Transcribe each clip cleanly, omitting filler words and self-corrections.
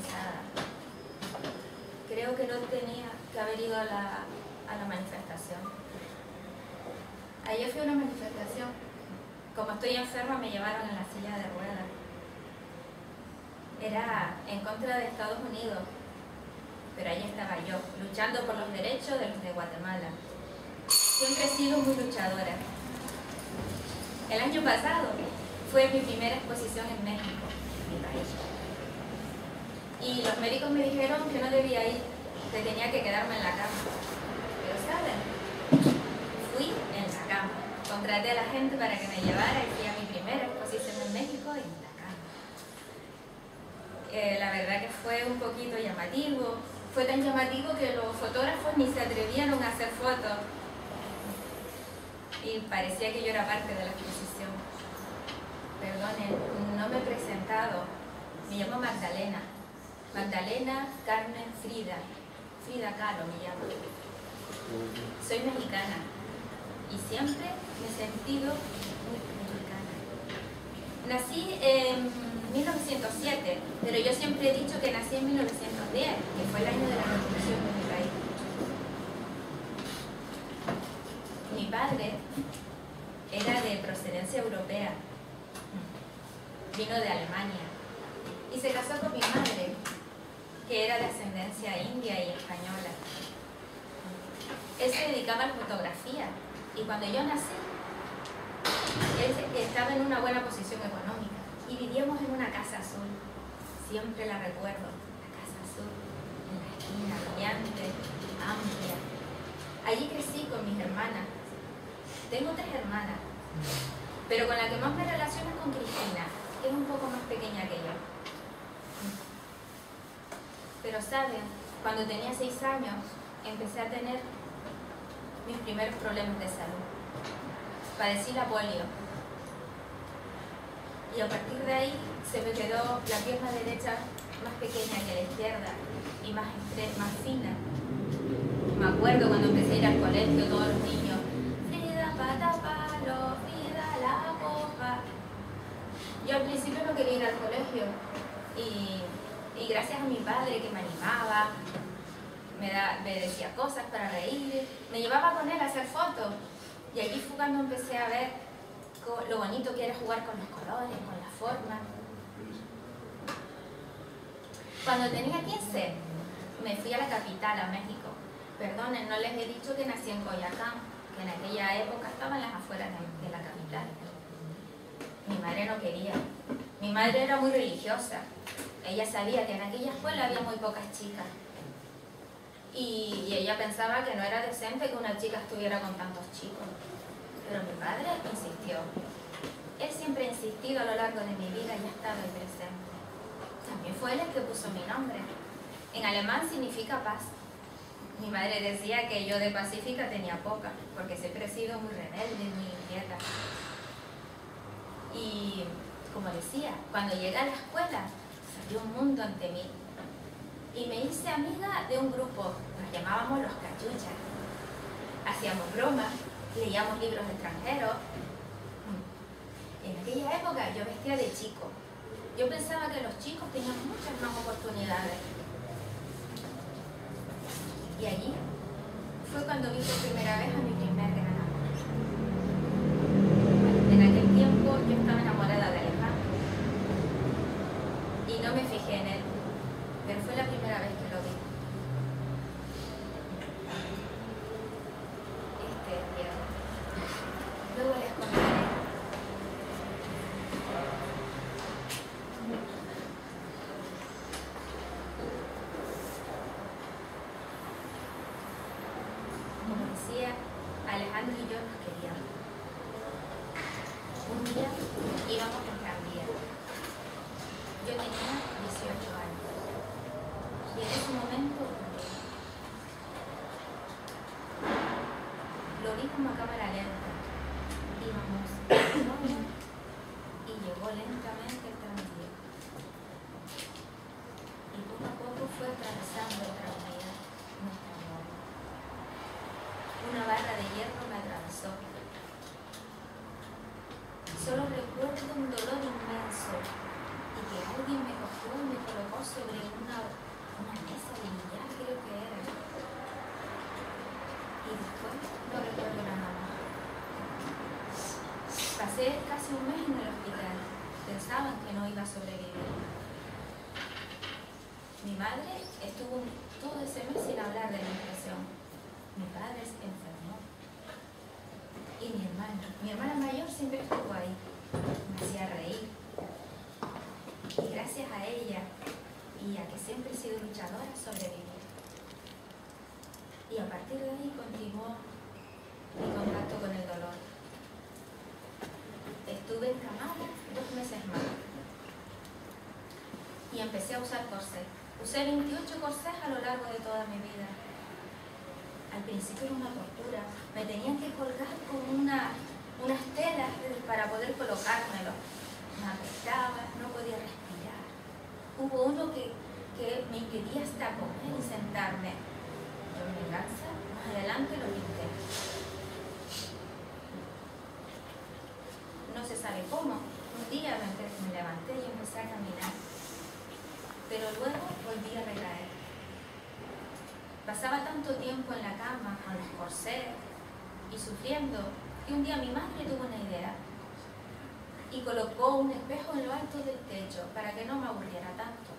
cansada. Creo que no tenía que haber ido a la manifestación. Ayer fui a una manifestación. Como estoy enferma, me llevaron en la silla de ruedas. Era en contra de Estados Unidos, pero ahí estaba yo, luchando por los derechos de los de Guatemala. Siempre he sido muy luchadora. El año pasado fue mi primera exposición en México, mi país. Y los médicos me dijeron que no debía ir, que tenía que quedarme en la cama. Pero ¿saben? Fui en la cama. Contraté a la gente para que me llevara y fui a mi primera exposición en México en la cama. La verdad que fue un poquito llamativo. Fue tan llamativo que los fotógrafos ni se atrevieron a hacer fotos. Y parecía que yo era parte de la exposición. Perdonen, no me he presentado. Me llamo Magdalena. Magdalena Carmen Frida. Frida Kahlo me llamo. Soy mexicana. Y siempre me he sentido muy mexicana. Nací en 1907, pero yo siempre he dicho que nací en 1910, que fue el año de la revolución de mi país. Mi padre era de procedencia europea, vino de Alemania y se casó con mi madre, que era de ascendencia india y española. Él se dedicaba a la fotografía y cuando yo nací, él estaba en una buena posición económica y vivíamos en una casa azul. Siempre la recuerdo, la casa azul, en la esquina, brillante, amplia. Allí crecí con mis hermanas. Tengo 3 hermanas, pero con la que más me relaciono es con Cristina, que es un poco más pequeña que yo. Pero saben, cuando tenía 6 años, empecé a tener mis primeros problemas de salud. Padecí la polio. Y a partir de ahí se me quedó la pierna derecha más pequeña que la izquierda y más fina. Me acuerdo cuando empecé a ir al colegio, todos los niños, Frida, patapalo, Frida, la coja. Yo al principio no quería ir al colegio y gracias a mi padre que me animaba, me decía cosas para reír, me llevaba con él a hacer fotos y allí fue cuando empecé a ver lo bonito que era jugar con los colores, con la forma. Cuando tenía 15 me fui a la capital, a México. Perdonen, no les he dicho que nací en Coyoacán, que en aquella época estaba en las afueras de la capital. Mi madre no quería. Mi madre era muy religiosa. Ella sabía que en aquella escuela había muy pocas chicas. Y ella pensaba que no era decente que una chica estuviera con tantos chicos. Pero mi padre insistió. Él siempre ha insistido a lo largo de mi vida y ha estado ahí presente. También fue él el que puso mi nombre. En alemán significa paz. Mi madre decía que yo de pacífica tenía poca, porque siempre he sido muy rebelde, muy inquieta. Y, como decía, cuando llegué a la escuela, salió un mundo ante mí. Y me hice amiga de un grupo, nos llamábamos los cachuchas. Hacíamos bromas, leíamos libros extranjeros. En aquella época yo vestía de chico. Yo pensaba que los chicos tenían muchas más oportunidades. Y allí fue cuando vi por primera vez a mi primer gran amor. En aquel tiempo yo estaba enamorada de Alejandro y no me fijé en él, pero fue la primera vez que lo vi. Este es Diego. Luego les contaré. Como decía, Alejandro y yo nos queríamos. Un día íbamos en tranvía. Yo tenía 18 años. Y en ese momento lo vi como a cámara lenta. Íbamos y llegó lentamente el tranvía. Y poco a poco fue atravesando el tranvía nuestra amor. Una barra de hierro me atravesó. Solo recuerdo un dolor inmenso y que alguien me cogió y me colocó sobre una y después no recuerdo nada más. Pasé casi un mes en el hospital. Pensaban que no iba a sobrevivir. Mi madre estuvo todo ese mes sin hablar de la impresión. Mi padre se enfermó. Y mi hermana mayor siempre estuvo ahí. Me hacía reír. Y gracias a ella y a que siempre he sido luchadora, sobreviví. Y a partir de ahí continuó mi contacto con el dolor. Estuve encamada 2 meses más. Y empecé a usar corsé. Usé 28 corsés a lo largo de toda mi vida. Al principio era una tortura. Me tenían que colgar con unas telas para poder colocármelo. Me apretaba, no podía respirar. Hubo uno que me impedía hasta comer y sentarme. Yo en venganza, más adelante lo quité. No se sabe cómo. Un día me levanté y empecé a caminar. Pero luego volví a recaer. Pasaba tanto tiempo en la cama con los corsés y sufriendo que un día mi madre tuvo una idea y colocó un espejo en lo alto del techo para que no me aburriera tanto.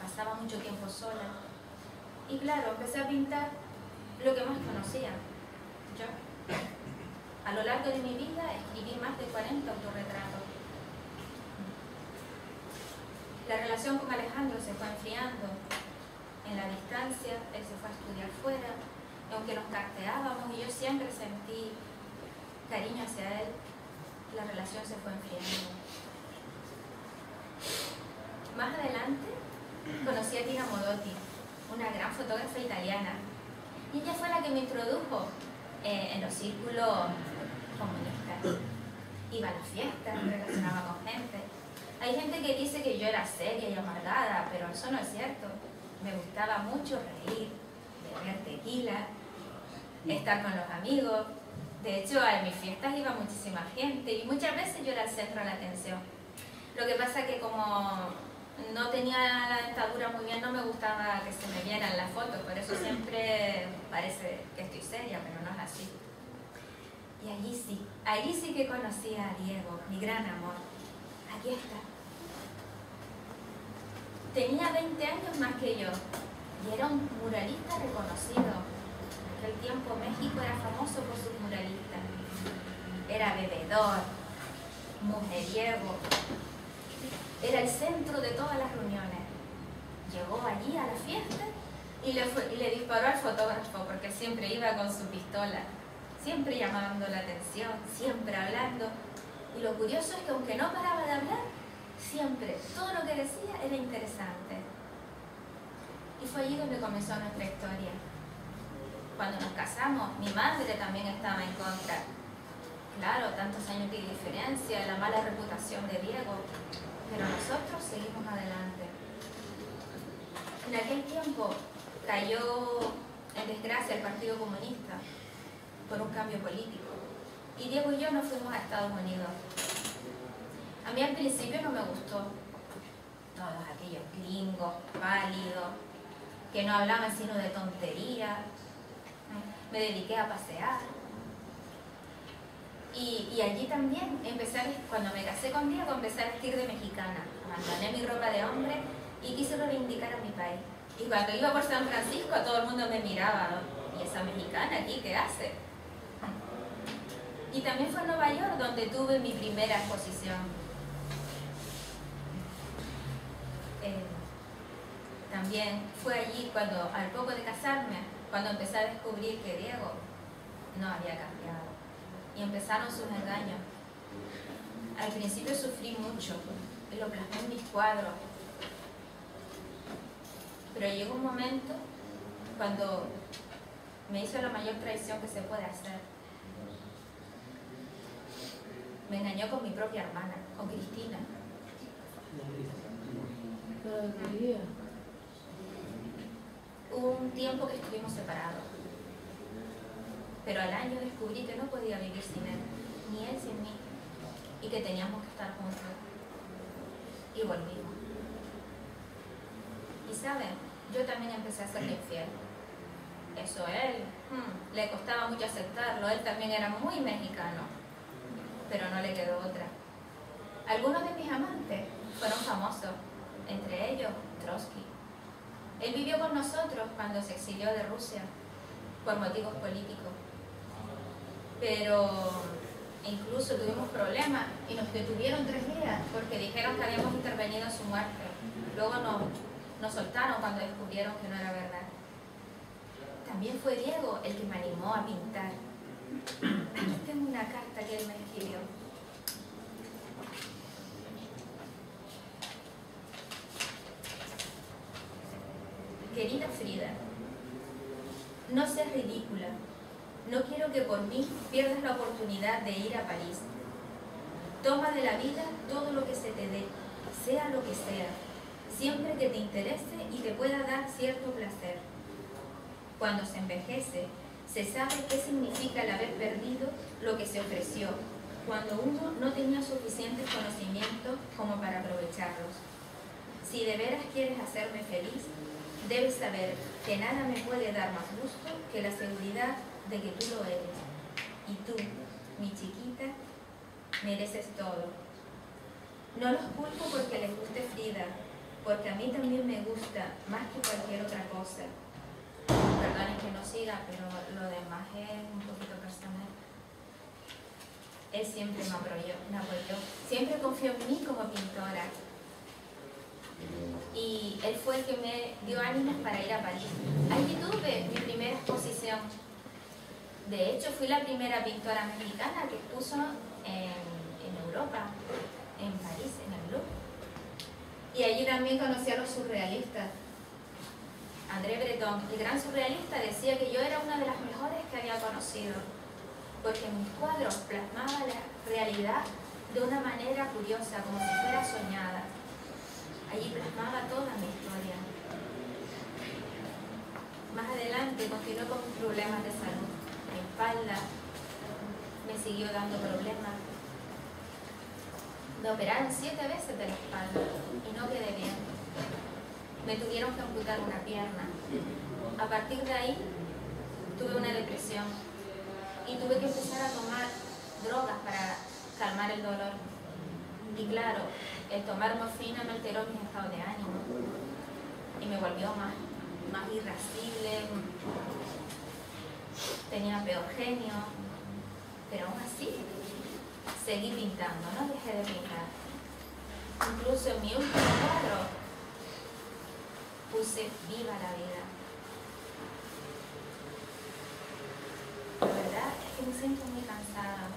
Pasaba mucho tiempo sola y claro, empecé a pintar lo que más conocía, yo. A lo largo de mi vida escribí más de 40 autorretratos. La relación con Alejandro se fue enfriando. En la distancia, él se fue a estudiar fuera, y aunque nos carteábamos y yo siempre sentí cariño hacia él, la relación se fue enfriando. Más adelante conocí a Tina Modotti, una gran fotógrafa italiana, y ella fue la que me introdujo en los círculos comunistas. Iba a las fiestas, me relacionaba con gente. Hay gente que dice que yo era seria y amargada, pero eso no es cierto. Me gustaba mucho reír, beber tequila, estar con los amigos. De hecho, a mis fiestas iba muchísima gente y muchas veces yo era el centro de la atención. Lo que pasa es que como no tenía la dentadura muy bien, no me gustaba que se me vieran las fotos, por eso siempre parece que estoy seria, pero no es así. Y allí sí que conocí a Diego, mi gran amor. Aquí está. Tenía 20 años más que yo y era un muralista reconocido. En aquel tiempo México era famoso por sus muralistas. Era bebedor, mujeriego, era el centro de todas las reuniones. Llegó allí a la fiesta y le disparó al fotógrafo porque siempre iba con su pistola, siempre llamando la atención, siempre hablando. Y lo curioso es que aunque no paraba de hablar, siempre, todo lo que decía era interesante. Y fue allí donde comenzó nuestra historia. Cuando nos casamos, mi madre también estaba en contra. Claro, tantos años de diferencia, la mala reputación de Diego, pero nosotros seguimos adelante. En aquel tiempo cayó en desgracia el Partido Comunista por un cambio político. Y Diego y yo nos fuimos a Estados Unidos. A mí al principio no me gustó. Todos aquellos gringos, pálidos, que no hablaban sino de tonterías. Me dediqué a pasear. Y allí también cuando me casé con Diego, empecé a vestir de mexicana. Abandoné mi ropa de hombre y quise reivindicar a mi país. Y cuando iba por San Francisco, todo el mundo me miraba, ¿no? ¿Y esa mexicana aquí qué hace? Y también fue en Nueva York donde tuve mi primera exposición. También fue allí cuando, al poco de casarme, cuando empecé a descubrir que Diego no había cambiado. Y empezaron sus engaños. Al principio sufrí mucho, y lo plasmé en mis cuadros. Pero llegó un momento cuando me hizo la mayor traición que se puede hacer. Me engañó con mi propia hermana, con Cristina. Hubo un tiempo que estuvimos separados, pero al año descubrí que no podía vivir sin él, ni él sin mí, y que teníamos que estar juntos. Y volvimos. Y saben, yo también empecé a serle infiel. Eso él, le costaba mucho aceptarlo. Él también era muy mexicano, pero no le quedó otra. Algunos de mis amantes fueron famosos, entre ellos Trotsky. Él vivió con nosotros cuando se exilió de Rusia por motivos políticos, pero incluso tuvimos problemas y nos detuvieron 3 días porque dijeron que habíamos intervenido en su muerte. Luego nos soltaron cuando descubrieron que no era verdad. También fue Diego el que me animó a pintar. Aquí tengo una carta que él me escribió. Querida Frida, no seas ridícula. No quiero que por mí pierdas la oportunidad de ir a París. Toma de la vida todo lo que se te dé, sea lo que sea, siempre que te interese y te pueda dar cierto placer. Cuando se envejece, se sabe qué significa el haber perdido lo que se ofreció, cuando uno no tenía suficientes conocimientos como para aprovecharlos. Si de veras quieres hacerme feliz, debes saber que nada me puede dar más gusto que la seguridad de que tú lo eres. Y tú, mi chiquita, mereces todo. No los culpo porque les guste Frida, porque a mí también me gusta más que cualquier otra cosa. Perdonen que no siga, pero lo demás es un poquito personal. Él siempre me apoyó, siempre confió en mí como pintora. Y él fue el que me dio ánimos para ir a París. Allí tuve mi primera exposición. De hecho, fui la primera pintora mexicana que expuso en Europa, en París, en el Louvre. Y allí también conocí a los surrealistas. André Breton, el gran surrealista, decía que yo era una de las mejores que había conocido, porque mis cuadros plasmaban la realidad de una manera curiosa, como si fuera soñada. Allí plasmaba toda mi historia. Más adelante continué con problemas de salud. Mi espalda me siguió dando problemas. Me operaron 7 veces de la espalda y no quedé bien. Me tuvieron que amputar una pierna. A partir de ahí tuve una depresión y tuve que empezar a tomar drogas para calmar el dolor. Y claro, el tomar morfina me alteró mi estado de ánimo y me volvió más irascible, tenía peor genio, pero aún así seguí pintando, no dejé de pintar. Incluso en mi último cuadro puse viva la vida. La verdad es que me siento muy cansada.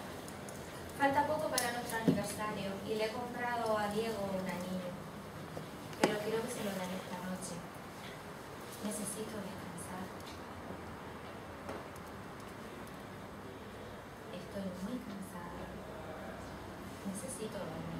Falta poco para nuestro aniversario y le he comprado a Diego un anillo, pero creo que se lo daré esta noche. Necesito descansar. Estoy muy cansada. Necesito dormir.